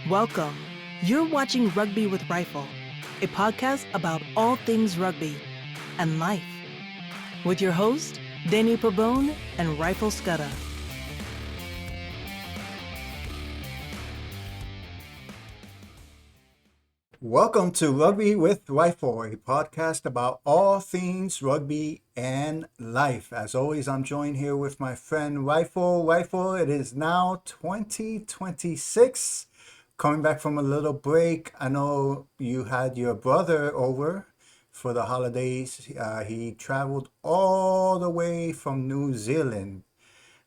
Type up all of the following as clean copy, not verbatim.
Welcome. You're watching Rugby with Rifle, a podcast about all things rugby and life, with your host, Danny Pabone and Rifle Scudder. Welcome to Rugby with Rifle, a podcast about all things rugby and life. As always, I'm joined here with my friend Rifle. Rifle, it is now 2026. Coming back from a little break. I know you had your brother over for the holidays. He traveled all the way from New Zealand.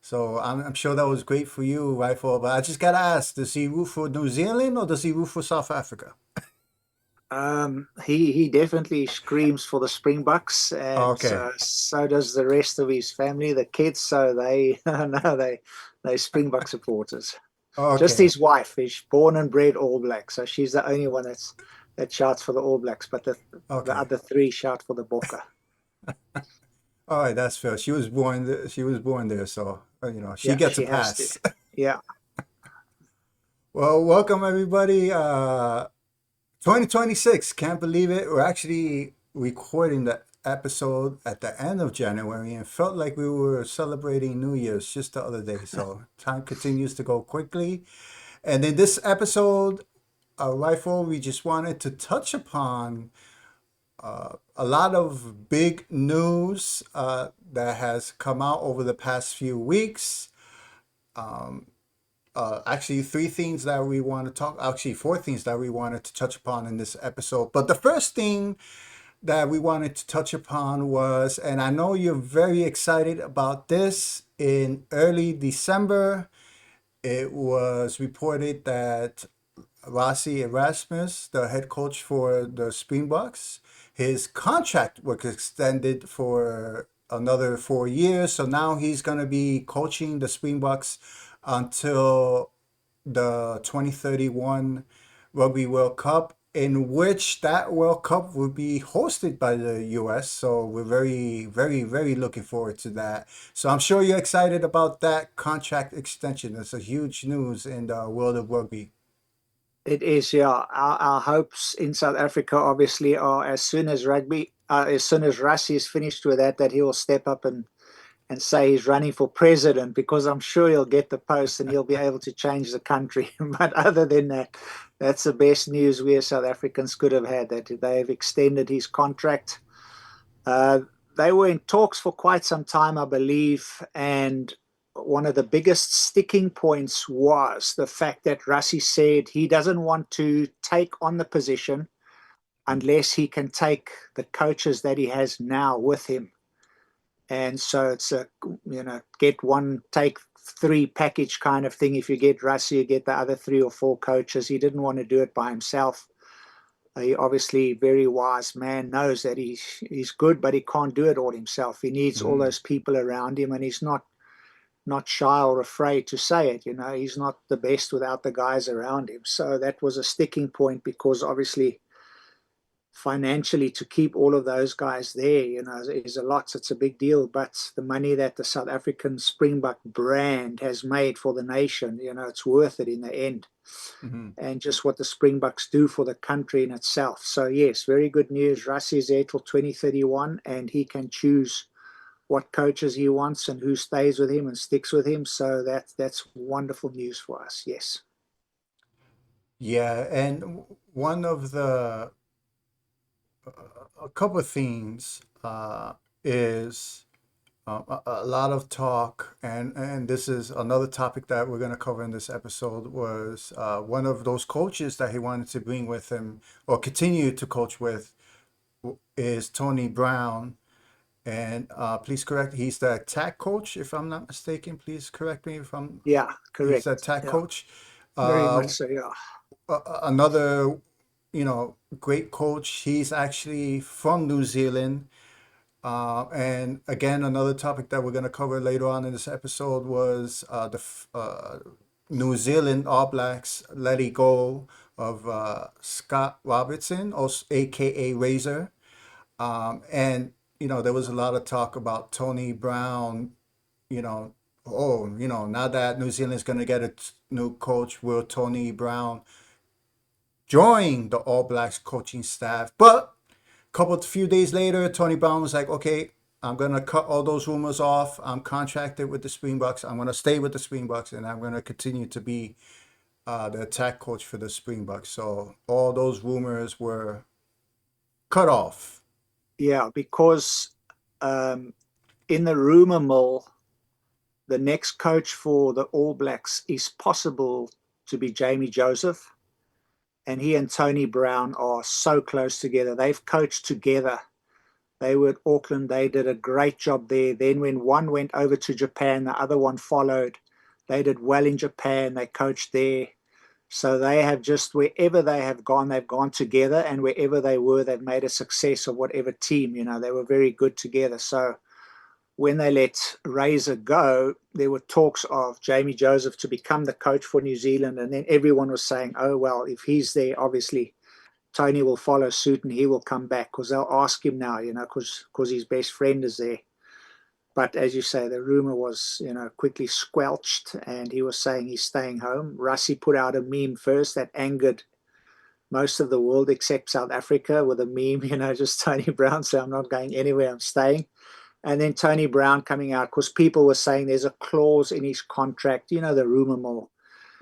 So I'm sure that was great for you, Rifle. But I just gotta ask, does he root for New Zealand or does he root for South Africa? He definitely screams for the Springboks, and Okay. so does the rest of his family, the kids. So they no, they Springbok supporters. Just Okay. his wife is born and bred All Black, so she's the only one that shouts for the All Blacks. But the Okay. other three shout for the Bokke. All right, that's fair. She was born there, so she Yeah, gets a she has to. pass. Yeah, Well, welcome everybody. 2026. Can't believe it. We're actually recording the episode at the end of January and felt like we were celebrating New Year's just the other day. So time continues to go quickly. And in this episode, Rifle, we just wanted to touch upon a lot of big news that has come out over the past few weeks. Actually, three things that we want to talk, actually, four things that we wanted to touch upon in this episode. But the first thing that we wanted to touch upon was, and I know you're very excited about this, in early December, it was reported that Rossi Erasmus, the head coach for the Springboks, his contract was extended for another 4 years. So now he's going to be coaching the Springboks until the 2031 Rugby World Cup, in which that World Cup will be hosted by the US. So we're very, very, very looking forward to that. So I'm sure you're excited about that contract extension. It's a huge news in the world of rugby. it is. Yeah, our hopes in South Africa obviously are as soon as Rassie is finished with that he will step up and say he's running for president, because I'm sure he'll get the post and he'll be able to change the country. But other than that, that's the best news we as South Africans could have had, that they have extended his contract. Uh, they were in talks for quite some time, I believe, and one of the biggest sticking points was the fact that Rassi said he doesn't want to take on the position unless he can take the coaches that he has now with him. And so it's a, get one, take three package kind of thing. If you get Rassi, you get the other three or four coaches. He didn't want to do it by himself. He obviously, very wise man, knows that he's good, but he can't do it all himself. He needs all Mhm. those people around him, and he's not shy or afraid to say it. He's not the best without the guys around him. So that was a sticking point, because obviously financially to keep all of those guys there, is a lot. It's a big deal. But the money that the South African Springbok brand has made for the nation, it's worth it in the end. Mhm. And just what the Springboks do for the country in itself. So yes, very good news. Rassi is there till 2031, and he can choose what coaches he wants and who stays with him and sticks with him. So that's wonderful news for us. Yes. Yeah, and one of the a couple of themes is a lot of talk, and this is another topic that we're going to cover in this episode, was one of those coaches that he wanted to bring with him or continue to coach with is Tony Brown. And please correct, he's the attack coach, if I'm not mistaken. Please correct me if I'm, Yeah, he's the correct. attack Yeah, coach. very much Uh, so. Yeah. Another, great coach. He's actually from New Zealand. And again, another topic that we're going to cover later on in this episode was New Zealand All Blacks letting go of Scott Robertson, also AKA Razor. And, there was a lot of talk about Tony Brown, you know, now that New Zealand's going to get a new coach, will Tony Brown join the All Blacks coaching staff. But few days later, Tony Brown was like, okay, I'm going to cut all those rumors off. I'm contracted with the Springboks. I'm going to stay with the Springboks, and I'm going to continue to be the attack coach for the Springboks. So all those rumors were cut off. Yeah, because in the rumor mill, the next coach for the All Blacks is possible to be Jamie Joseph. And he and Tony Brown are so close together. They've coached together. They were at Auckland. They did a great job there. Then when one went over to Japan, the other one followed. They did well in Japan. They coached there. So they have just, wherever they have gone, they've gone together. And wherever they were, they've made a success of whatever team. They were very good together. So when they let Razor go, there were talks of Jamie Joseph to become the coach for New Zealand. And then everyone was saying, oh, well, if he's there, obviously Tony will follow suit and he will come back, because they'll ask him now, because his best friend is there. But as you say, the rumor was, quickly squelched, and he was saying he's staying home. Rassie put out a meme first that angered most of the world except South Africa, with a meme, just Tony Brown saying, I'm not going anywhere, I'm staying. And then Tony Brown coming out, because people were saying there's a clause in his contract, the rumor mill.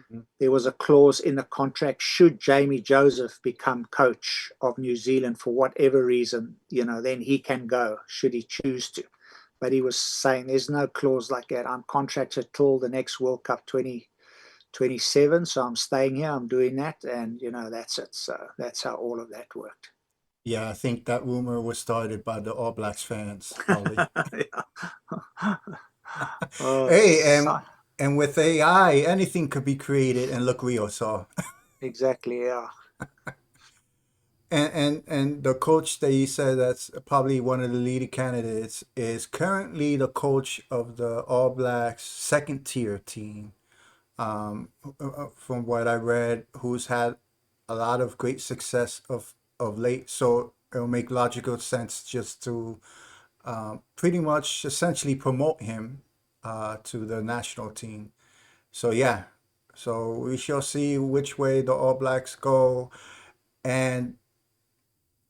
Mm-hmm. There was a clause in the contract, should Jamie Joseph become coach of New Zealand for whatever reason, then he can go, should he choose to. But he was saying there's no clause like that. I'm contracted till the next World Cup 2027, so I'm staying here, I'm doing that, and, that's it. So that's how all of that worked. Yeah, I think that rumor was started by the All Blacks fans, Ollie. Hey, and with AI, anything could be created and look real. So exactly, yeah. And the coach that you said that's probably one of the leading candidates is currently the coach of the All Blacks second tier team. From what I read, who's had a lot of great success of late. So it'll make logical sense just to pretty much essentially promote him to the national team. So yeah, so we shall see which way the All Blacks go. And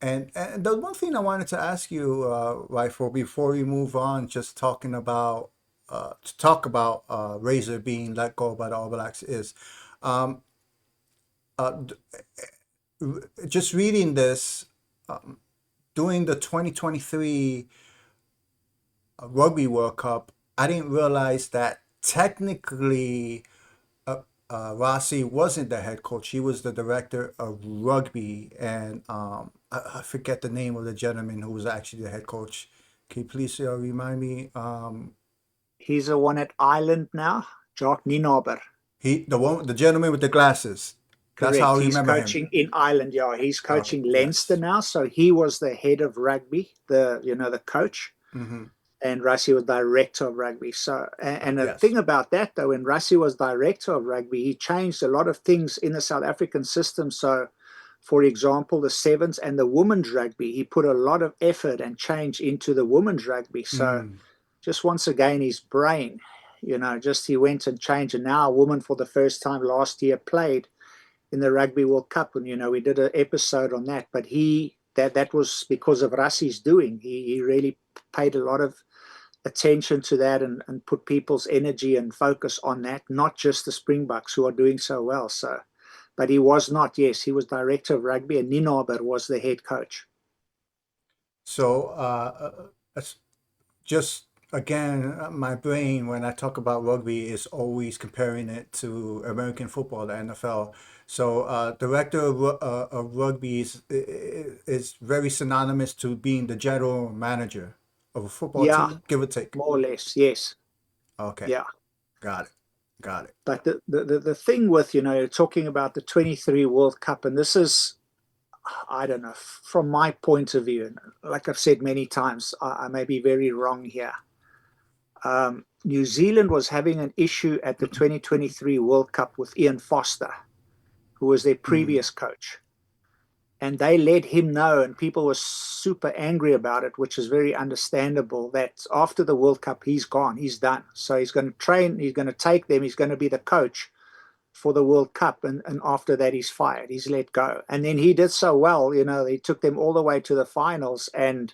the one thing I wanted to ask you, Rifle, before we move on, just talking about to talk about Razor being let go by the All Blacks is um, uh, just reading this during the 2023 Rugby World Cup. I didn't realize that technically Rossi wasn't the head coach. He was the director of rugby, and I forget the name of the gentleman who was actually the head coach. Can you please remind me? He's the one at Ireland now, Jock Nienaber. The gentleman with the glasses. Correct. That's how I he's remember coaching him. in Ireland. Yeah, he's coaching Okay, Leinster yes. now. So he was the head of rugby, the coach. Mm-hmm. And Rassie was director of rugby. So, and the Yes. thing about that, though, when Rassie was director of rugby, he changed a lot of things in the South African system. So, for example, the sevens and the women's rugby, he put a lot of effort and change into the women's rugby. So, just once again, his brain, just he went and changed. And now a woman for the first time last year played in the Rugby World Cup. And, we did an episode on that. But that was because of Rassie's doing. He really paid a lot of attention to that and put people's energy and focus on that, not just the Springboks who are doing so well. So, but he was not, yes, he was director of rugby, and Nienaber was the head coach. So just again, my brain when I talk about rugby is always comparing it to American football, the NFL. So director of rugby is very synonymous to being the general manager of a football team, give or take. More or less, yes. Okay. Yeah. Got it. But the thing with, talking about the 23 World Cup, and this is, I don't know, from my point of view, and like I've said many times, I may be very wrong here. New Zealand was having an issue at the 2023 World Cup with Ian Foster, who was their previous coach. And they let him know, and people were super angry about it, which is very understandable, that after the World Cup, he's gone, he's done. So he's going to train, he's going to take them, he's going to be the coach for the World Cup, and after that he's fired, he's let go. And then he did so well, he took them all the way to the finals, and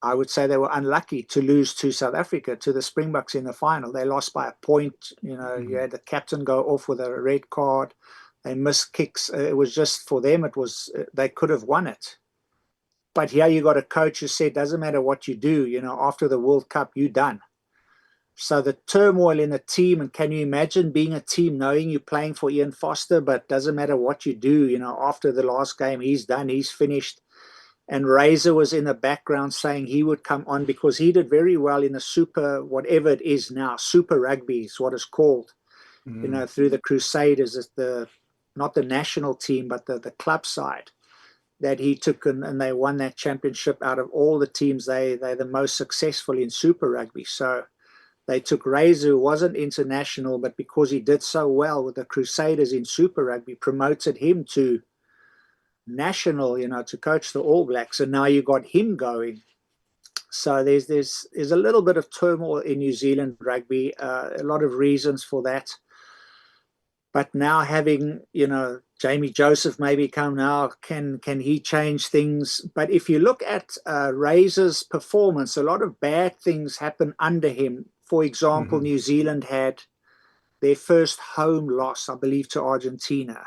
I would say they were unlucky to lose to South Africa, to the Springboks in the final. They lost by a point. You had the captain go off with a red card. They missed kicks. It was just for them. It was they could have won it. But here you got a coach who said, doesn't matter what you do. After the World Cup, you're done. So the turmoil in a team, and can you imagine being a team knowing you're playing for Ian Foster, but doesn't matter what you do. After the last game, he's done. He's finished. And Razor was in the background saying he would come on because he did very well in the super, whatever it is now, super rugby is what it's called, through the Crusaders, not the national team, but the club side that he took, and they won that championship. Out of all the teams, they're the most successful in super rugby. So they took Razor, who wasn't international, but because he did so well with the Crusaders in super rugby, promoted him to national, to coach the All Blacks, and now you got him going. So there's a little bit of turmoil in New Zealand rugby, a lot of reasons for that. But now having Jamie Joseph maybe come now, can he change things? But if you look at Razor's performance, a lot of bad things happen under him. For example, New Zealand had their first home loss, I believe, to Argentina.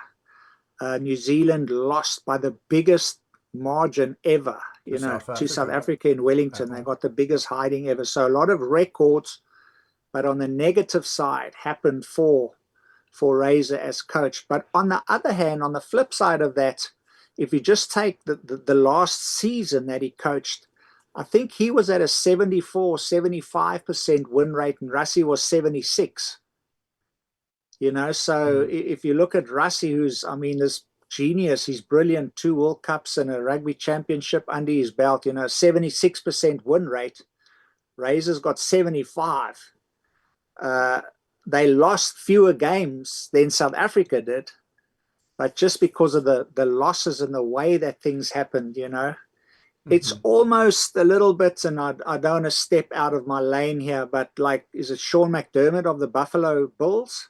New Zealand lost by the biggest margin ever, to South Africa in Wellington. They got the biggest hiding ever. So a lot of records, but on the negative side, happened for Razor as coach. But on the other hand, on the flip side of that, if you just take the last season that he coached, I think he was at a 74-75% win rate, and Rassie was 76. So if you look at Rassie, who's, this genius, he's brilliant, 2 World Cups and a rugby championship under his belt, 76% win rate. Razor's got 75. They lost fewer games than South Africa did, but just because of the losses and the way that things happened, it's almost a little bit, and I don't want to step out of my lane here, but like, is it Sean McDermott of the Buffalo Bulls?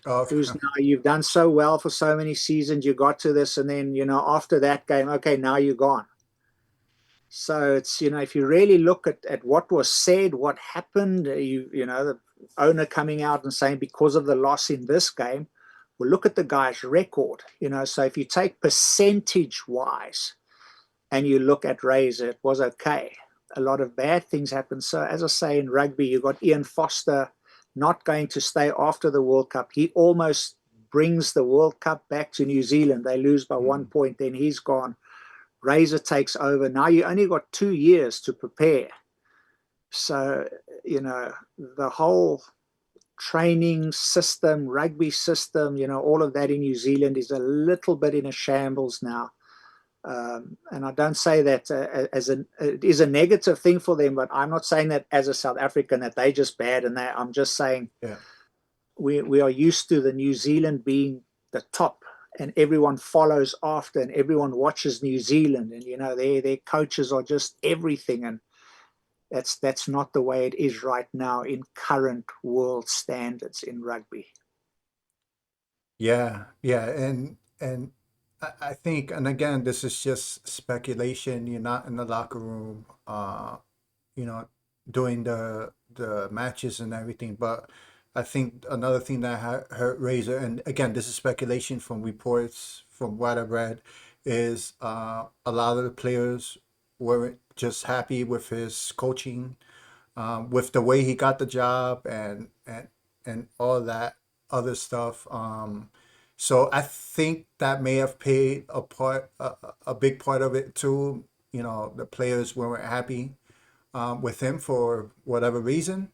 Who's now, you've done so well for so many seasons, you got to this, and then after that game, okay, now you're gone. So it's if you really look at what was said, what happened, the owner coming out and saying because of the loss in this game, well, look at the guy's record. So if you take percentage wise and you look at Razor, it was okay. A lot of bad things happened. So as I say, in rugby, you got Ian Foster not going to stay after the World Cup. He almost brings the World Cup back to New Zealand. They lose by 1 point, then he's gone. Razor takes over. Now you only got 2 years to prepare. So, the whole training system, rugby system, all of that in New Zealand is a little bit in a shambles now. And I don't say that it is a negative thing for them, but I'm not saying that as a South African that they just bad and that. I'm just saying we are used to the New Zealand being the top, and everyone follows after, and everyone watches New Zealand, and their coaches are just everything, and that's not the way it is right now in current world standards in rugby. Yeah, and I think, and again, this is just speculation. You're not in the locker room, you know, doing the matches and everything. But I think another thing that hurt Razor, and again, this is speculation from reports from what I've read, is a lot of the players weren't just happy with his coaching, with the way he got the job, and all that other stuff. So I think that may have played a big part of it too. The players weren't happy with him for whatever reason.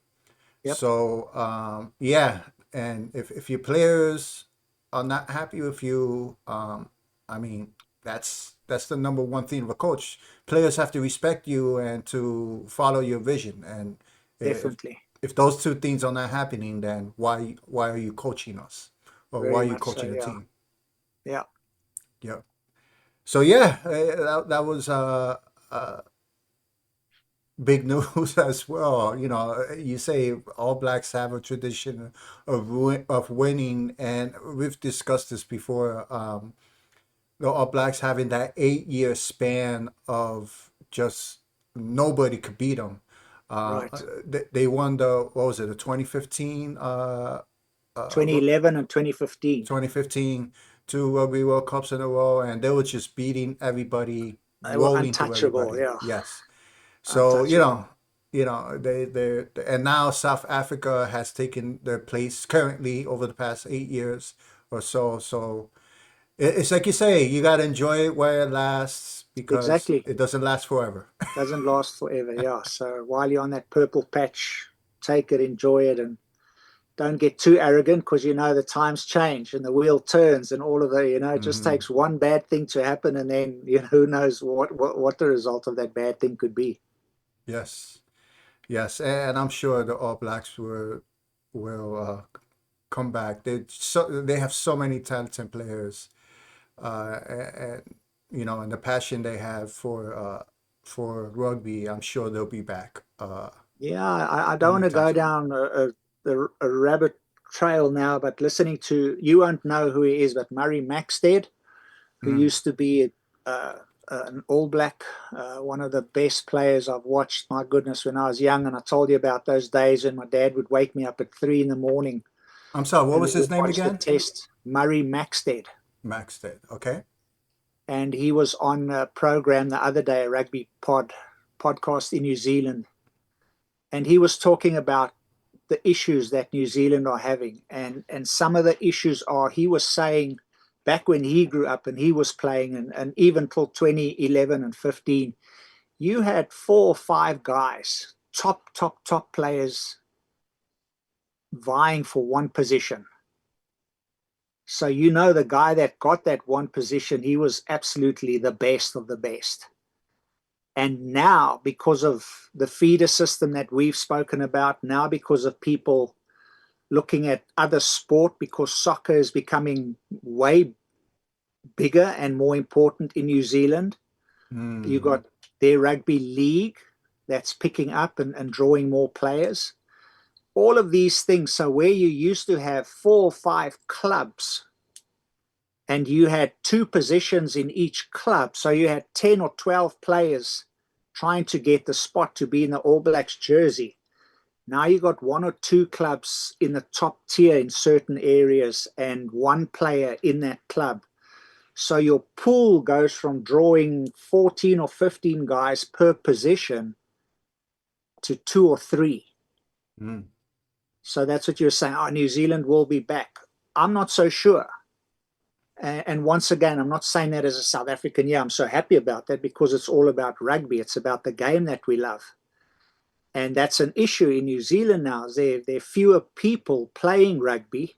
Yep. So yeah, and if your players are not happy with you, I mean that's the number one thing of a coach. Players have to respect you and to follow your vision. And if Definitely. if those two things are not happening, then why are you coaching us, or why Very are you much so, coaching the yeah. team? Yeah. Yeah. So yeah, that was big news as well. You know, you say All Blacks have a tradition of of winning, and we've discussed this before. The All Blacks having that 8 year span of just nobody could beat them. Right. They won the, what was it, the 2015, 2011 and 2015. 2015, two Rugby World Cups in a row, and they were just beating everybody, They were rolling through untouchable. everybody. Yeah, Yes. So, untouchable. and now South Africa has taken their place currently over the past 8 years or so. So it's like you say, you got to enjoy it while it lasts because Exactly. it doesn't last forever. Doesn't last forever. Yeah. So while you're on that purple patch, take it, enjoy it, and don't get too arrogant because you know the times change and the wheel turns and all of the, it just Hmm. takes one bad thing to happen, and then who knows what the result of that bad thing could be. Yes, yes, and I'm sure the All Blacks will come back. They have so many talented players, and and the passion they have for rugby. I'm sure they'll be back Yeah, I don't want to anytime go soon. down a rabbit trail now, but listening to, you won't know who he is, but Murray Maxted, who Mm. used to be an All Black, one of the best players I've watched. My goodness, when I was young, and I told you about those days when my dad would wake me up at 3 in the morning I'm sorry. What and we was would his name watch the again? test. Murray Maxted, Max did. Okay. and he was on a program the other day, a rugby podcast in New Zealand, and he was talking about the issues that New Zealand are having. And some of the issues are, he was saying, back when he grew up and he was playing, and even till 2011 and 15, you had 4 or 5 guys, top players, vying for one position. So the guy that got that one position, he was absolutely the best of the best. And now, because of the feeder system that we've spoken about, now because of people looking at other sport, because soccer is becoming way bigger and more important in New Zealand. You Mm. got their rugby league that's picking up and drawing more players. All of these things. So where you used to have 4 or 5 clubs and you had 2 positions in each club, so you had 10 or 12 players trying to get the spot to be in the All Blacks jersey. Now you got 1 or 2 clubs in the top tier in certain areas and one player in that club. So your pool goes from drawing 14 or 15 guys per position to 2 or 3. Mm. So that's what you're saying. Oh, New Zealand will be back. I'm not so sure. And once again, I'm not saying that as a South African. Yeah, I'm so happy about that because it's all about rugby. It's about the game that we love. And that's an issue in New Zealand now. There are fewer people playing rugby,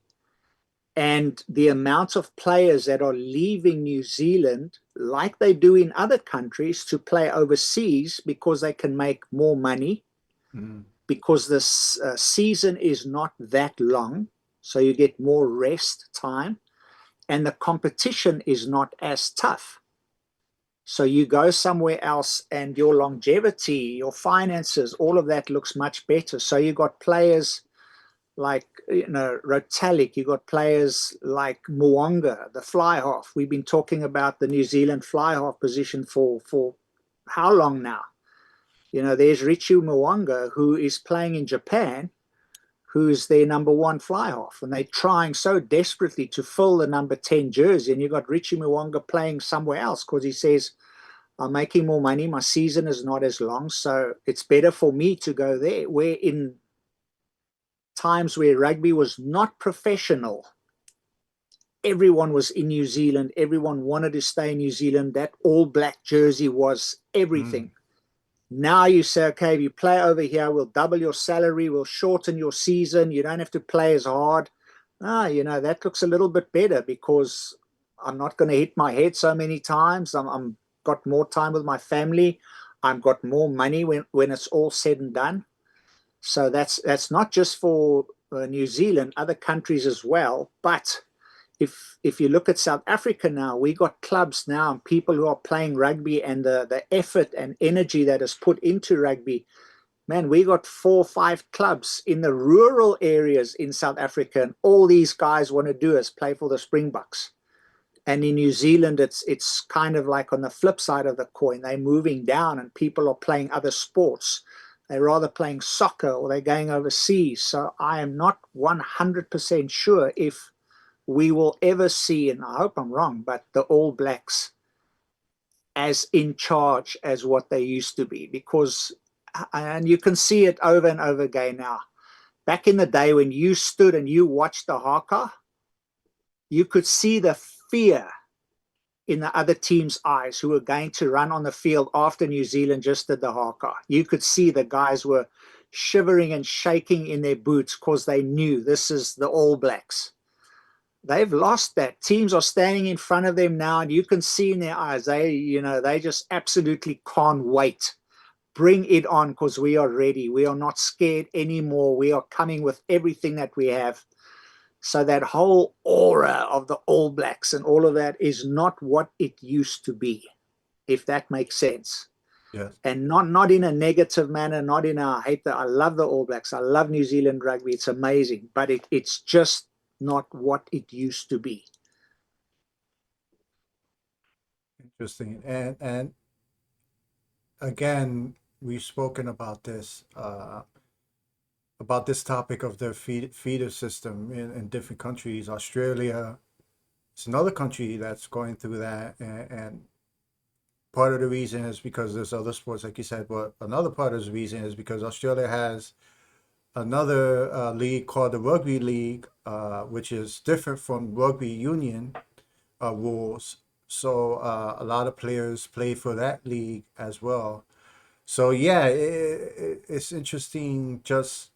and the amount of players that are leaving New Zealand, like they do in other countries, to play overseas because they can make more money, Mm. because this season is not that long, so you get more rest time, and the competition is not as tough. So you go somewhere else and your longevity, your finances, all of that looks much better. So you got players like Rotalic, you got players like Mwanga, the fly half. We've been talking about the New Zealand fly half position for how long now? There's Richie Mwanga, who is playing in Japan, who's their number one fly half, and they're trying so desperately to fill the number 10 jersey. And you've got Richie Mwanga playing somewhere else because he says, I'm making more money. My season is not as long, so it's better for me to go there. Where in times where rugby was not professional, everyone was in New Zealand. Everyone wanted to stay in New Zealand. That All Black jersey was Mm. everything. Now you say, okay, if you play over here, we'll double your salary, we'll shorten your season. You don't have to play as hard. That looks a little bit better because I'm not going to hit my head so many times. I'm got more time with my family. I've got more money when it's all said and done. So that's not just for New Zealand, other countries as well. But if you look at South Africa now, we got clubs now and people who are playing rugby, and the effort and energy that is put into rugby. Man, we got 4 or 5 clubs in the rural areas in South Africa, and all these guys want to do is play for the Springboks. And in New Zealand, it's kind of like on the flip side of the coin. They're moving down, and people are playing other sports. They're rather playing soccer, or they're going overseas. So I am not 100% sure if we will ever see, and I hope I'm wrong, but the All Blacks as in charge as what they used to be, because, and you can see it over and over again now. Back in the day when you stood and you watched the haka, you could see the fear in the other team's eyes who were going to run on the field after New Zealand just did the haka. You could see the guys were shivering and shaking in their boots because they knew this is the All Blacks. They've lost that. Teams are standing in front of them now, and you can see in their eyes, they just absolutely can't wait. Bring it on, because we are ready. We are not scared anymore. We are coming with everything that we have. So that whole aura of the All Blacks and all of that is not what it used to be, if that makes sense. Yes. And not in a negative manner, not in a I hate that. I love the All Blacks. I love New Zealand rugby. It's amazing, but it's just not what it used to be. Interesting. And again, we've spoken about this topic of the feeder system in different countries. Australia is another country that's going through that, and part of the reason is because there's other sports, like you said, but another part of the reason is because Australia has another league called the Rugby League, which is different from rugby union rules. So a lot of players play for that league as well. So yeah, it's interesting just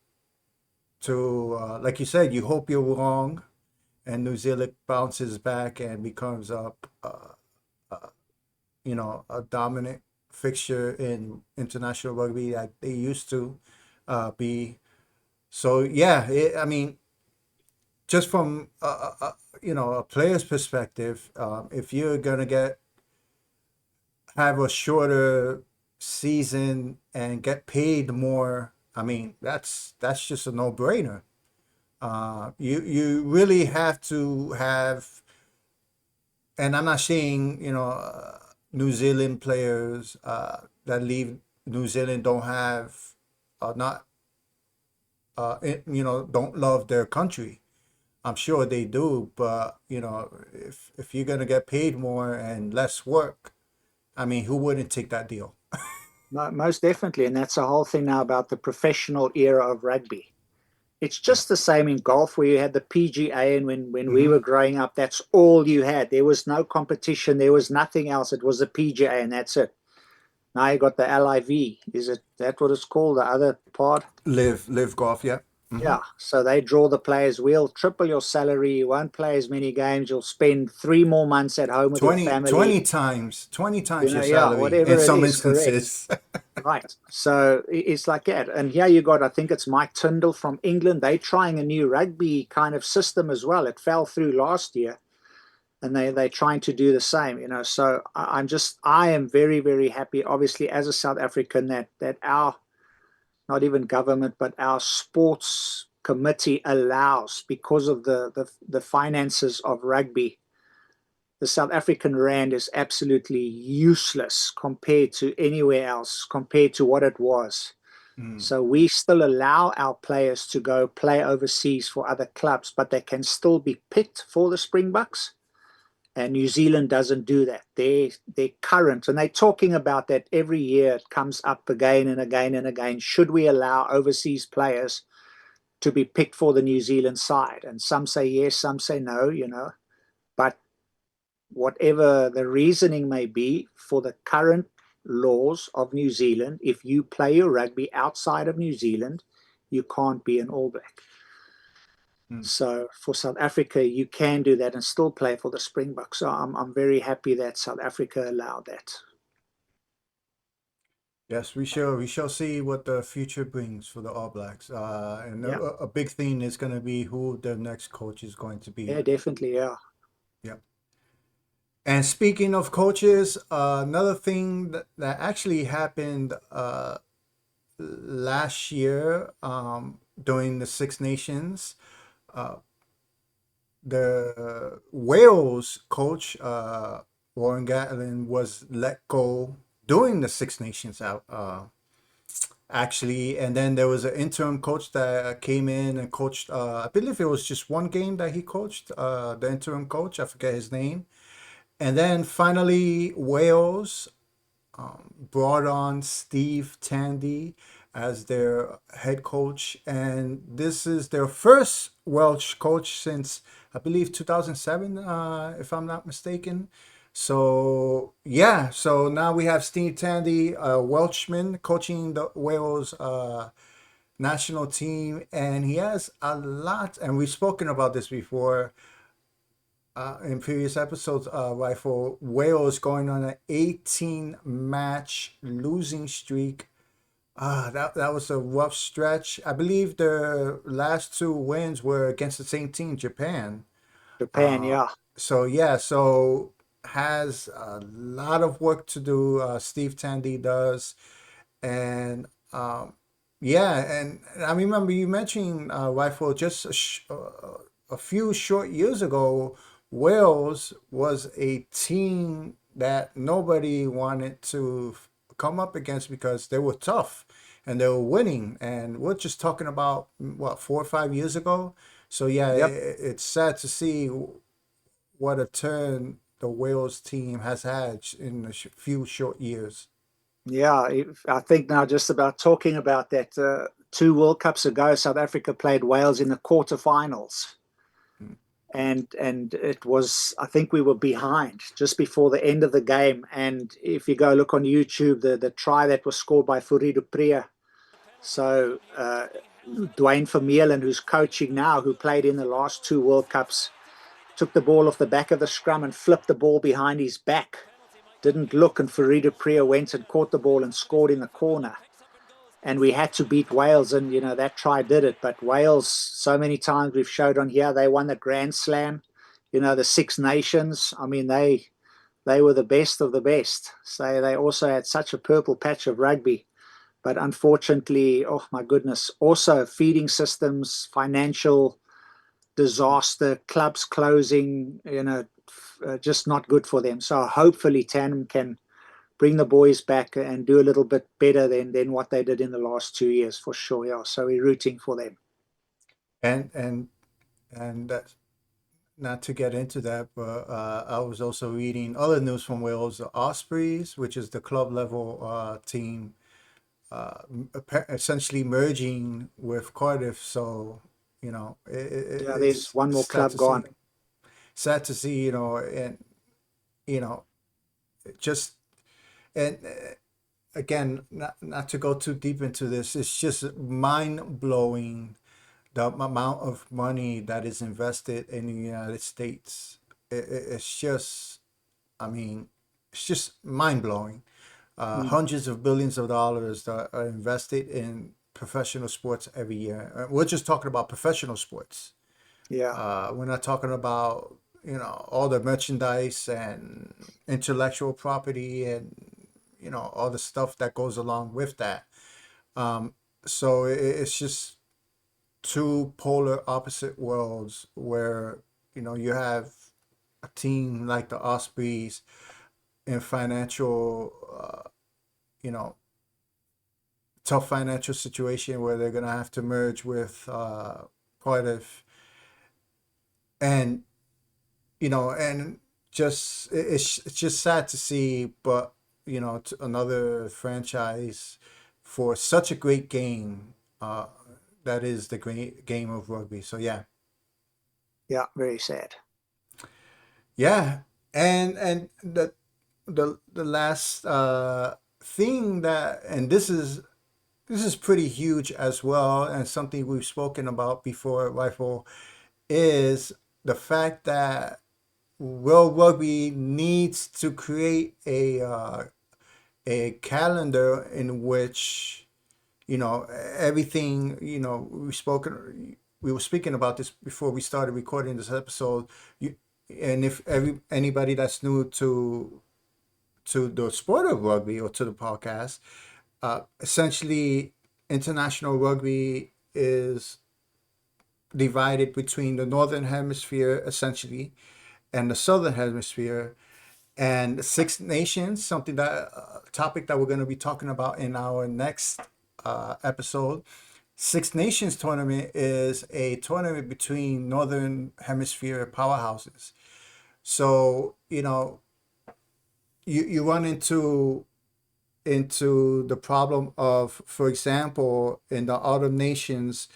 to, like you said, you hope you're wrong, and New Zealand bounces back and becomes a dominant fixture in international rugby like they used to be. So yeah, I mean, just from a player's perspective, if you're gonna have a shorter season and get paid more, I mean, that's just a no-brainer. You really have to have, and I'm not saying New Zealand players that leave New Zealand don't have not don't love their country. I'm sure they do, but if you're gonna get paid more and less work, I mean, who wouldn't take that deal? Most definitely. And that's the whole thing now about the professional era of rugby. It's Yeah. just the same in golf, where you had the PGA, and when we Hmm. were growing up, that's all you had. There was no competition, there was nothing else. It was the PGA, and that's it. Now you got the LIV. Is it that what it's called? The other part? Live golf, yeah. Hmm. Yeah. So they draw the players. We'll triple your salary. You won't play as many games. You'll spend 3 more months at home with your 20, family. 20 times your Yeah, salary in whatever it some is, correct. instances. Right. So it's like that. And here you got, I think it's Mike Tyndall from England. They're trying a new rugby kind of system as well. It fell through last year, and they're trying to do the same. So I am very, very happy, obviously, as a South African, that our, not even government, but our sports committee allows, because of the finances of rugby. The South African rand is absolutely useless compared to anywhere else, compared to what it was. Mm, So we still allow our players to go play overseas for other clubs, but they can still be picked for the Springboks. And New Zealand doesn't do that. They're current, and they're talking about that every year. It comes up again and again and again. Should we allow overseas players to be picked for the New Zealand side? And some say yes, some say no. But whatever the reasoning may be, for the current laws of New Zealand, if you play your rugby outside of New Zealand, you can't be an All Black. mm. So for South Africa, you can do that and still play for the Springboks. So I'm very happy that South Africa allowed that. Yes, we shall see what the future brings for the All Blacks. And Yeah, a big thing is going to be who the next coach is going to yeah, be. definitely, yeah. And speaking of coaches, another thing that actually happened last year during the Six Nations, the Wales coach, Warren Gatlin, was let go during the Six Nations out. Actually, and then there was an interim coach that came in and coached. I believe it was just one game that he coached. The interim coach, I forget his name. And then finally, Wales brought on Steve Tandy as their head coach, and this is their first Welsh coach since I believe 2007, if I'm not mistaken. So yeah, so now we have Steve Tandy, a Welshman, coaching the Wales national team, and he has a lot. And we've spoken about this before in previous episodes, Rifle. Wales going on an 18 match losing streak. That was a rough stretch. I believe the last two wins were against the same team, Japan. Japan, yeah. So yeah, so has a lot of work to do. Steve Tandy does, and yeah, and I remember you mentioning Rifle just a few short years ago. Wales was a team that nobody wanted to come up against because they were tough and they were winning. And we're just talking about what, 4 or 5 years ago. So yeah, Yep. it's sad to see what a turn the Wales team has had in a few short years. Yeah, I think now just about talking about that. Two World Cups ago, South Africa played Wales in the quarterfinals, and it was, I think we were behind just before the end of the game. And if you go look on YouTube, the try that was scored by Fourie du Preez, so Dwayne Vermeulen, who's coaching now, who played in the last two World Cups, took the ball off the back of the scrum and flipped the ball behind his back. Didn't look, and Fourie du Preez went and caught the ball and scored in the corner. And we had to beat Wales, and that try did it. But Wales, so many times we've showed on here, they won the Grand Slam, the Six Nations. I mean, they were the best of the best. So they also had such a purple patch of rugby. But unfortunately, oh my goodness, also feeding systems, financial disaster, clubs closing, just not good for them. So hopefully Tandem can bring the boys back and do a little bit better than what they did in the last 2 years, for sure. Yeah, so we're rooting for them. And that's not to get into that, but I was also reading other news from Wales. The Ospreys, which is the club level team, essentially merging with Cardiff. So Yeah, there's it's one more sad club to see. gone. Sad to see, and you know, just and again, not to go too deep into this. It's just mind blowing the amount of money that is invested in the United States. It's just, I mean, it's just mind blowing. Mm, Hundreds of billions of dollars that are invested in professional sports every year. We're just talking about professional sports. yeah, We're not talking about, all the merchandise and intellectual property and, all the stuff that goes along with that. So it's just two polar opposite worlds where you have a team like the Ospreys in financial you know tough financial situation where they're gonna have to merge with Cardiff, and and just it's just sad to see, but another franchise for such a great game, that is the great game of rugby. So yeah. yeah, very sad. Yeah, and the last thing that, and this is pretty huge as well, and something we've spoken about before, Rifle, is the fact that World Rugby needs to create a calendar in which everything, we were speaking about this before we started recording this episode. and if anybody that's new to the sport of rugby or to the podcast, essentially international rugby is divided between the northern hemisphere essentially and the southern hemisphere, and Six Nations, something that topic that we're going to be talking about in our next episode. Six Nations tournament is a tournament between northern hemisphere powerhouses. So you run into the problem of, for example, in the Autumn Nations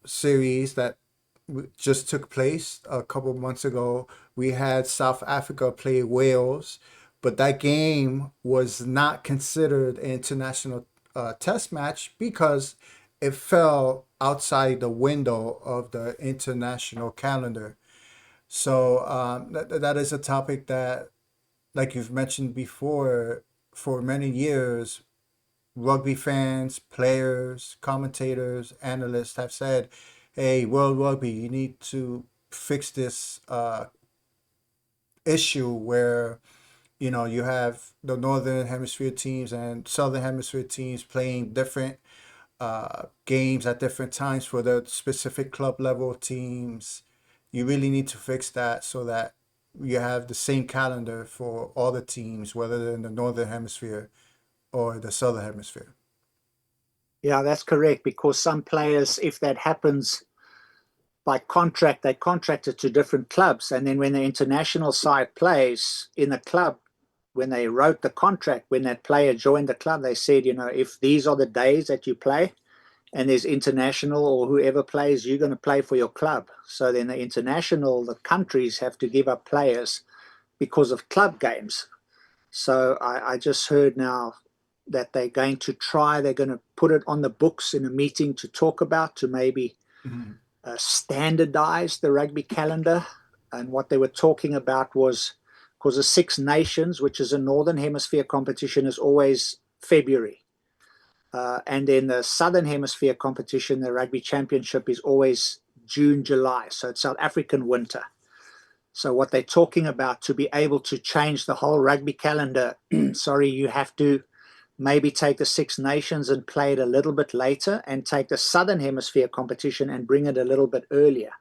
series that just took place a couple of months ago, we had South Africa play Wales, but that game was not considered an international test match because it fell outside the window of the international calendar. So that is a topic that, like you've mentioned before, for many years, rugby fans, players, commentators, analysts have said, "Hey, World Rugby, you need to fix this issue where you have the Northern Hemisphere teams and Southern Hemisphere teams playing different games at different times for the specific club level teams. You really need to fix that so that you have the same calendar for all the teams, whether they're in the Northern Hemisphere or the Southern Hemisphere." Yeah, that's correct. Because some players, if that happens by contract, they contracted to different clubs. And then when the international side plays in a club, when they wrote the contract, when that player joined the club, they said, if these are the days that you play and there's international or whoever plays, you're going to play for your club. So then the countries have to give up players because of club games. So I just heard now that they're going to put it on the books in a meeting to talk about, to maybe Mhm. standardize the rugby calendar. And what they were talking about was, because the Six Nations, which is a Northern Hemisphere competition, is always February. And then the Southern Hemisphere competition, the Rugby Championship, is always June, July. So it's South African winter. So what they're talking about, to be able to change the whole rugby calendar, sorry, you have to maybe take the Six Nations and play it a little bit later, and take the Southern Hemisphere competition and bring it a little bit earlier.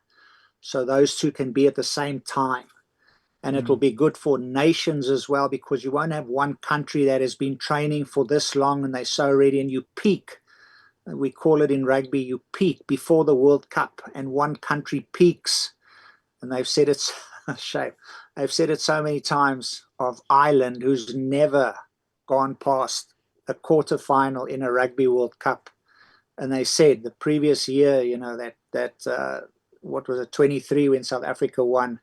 So those two can be at the same time. And it will Mhm. be good for nations as well, because you won't have one country that has been training for this long and they're so ready, and you peak. We call it in rugby, you peak before the World Cup, and one country peaks. And they've said it's a shame. They've said it so many times, of Ireland, who's never gone past a quarterfinal in a Rugby World Cup. And they said the previous year, that what was it, 23, when South Africa won,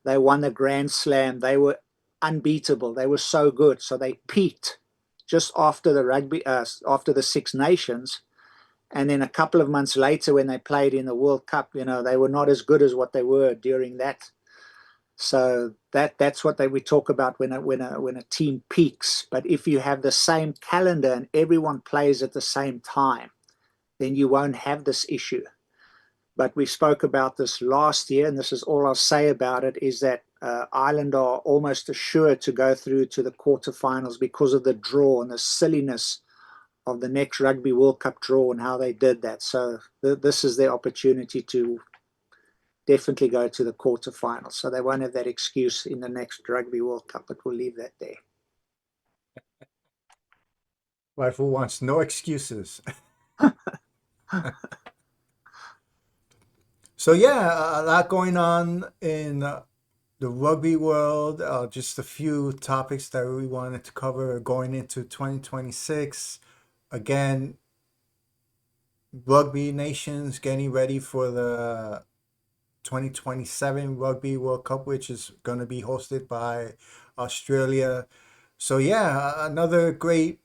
they won the Grand Slam. They were unbeatable. They were so good. So they peaked just after after the Six Nations. And then a couple of months later, when they played in the World Cup, they were not as good as what they were during that. So that's what we talk about when a team peaks. But if you have the same calendar and everyone plays at the same time, then you won't have this issue. But we spoke about this last year, and this is all I'll say about it, is that Ireland are almost assured to go through to the quarterfinals because of the draw and the silliness of the next Rugby World Cup draw and how they did that. So this is their opportunity to definitely go to the quarterfinals. So they won't have that excuse in the next Rugby World Cup, but we'll leave that there. Rifle wants no excuses. So yeah, a lot going on in the rugby world. Just a few topics that we wanted to cover going into 2026. Again, rugby nations getting ready for the 2027 Rugby World Cup, which is going to be hosted by Australia. So yeah, another great.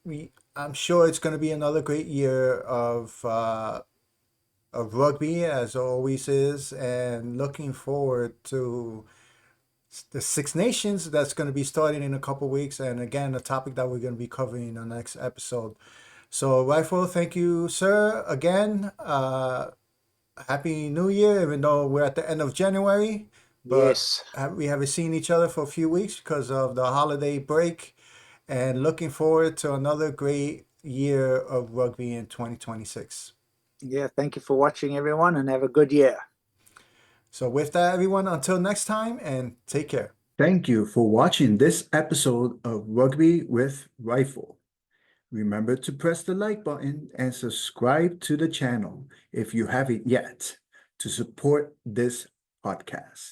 I'm sure it's going to be another great year of rugby, as always is, and looking forward to the Six Nations that's going to be starting in a couple weeks, and again, a topic that we're going to be covering in the next episode. So, Rifle, thank you, sir, again. Happy New Year, even though we're at the end of January. but Yes. we haven't seen each other for a few weeks because of the holiday break, and looking forward to another great year of rugby in 2026. Yeah. Thank you for watching, everyone, and have a good year. So with that, everyone, until next time, and take care. Thank you for watching this episode of Rugby with Rifle. Remember to press the like button and subscribe to the channel if you haven't yet to support this podcast.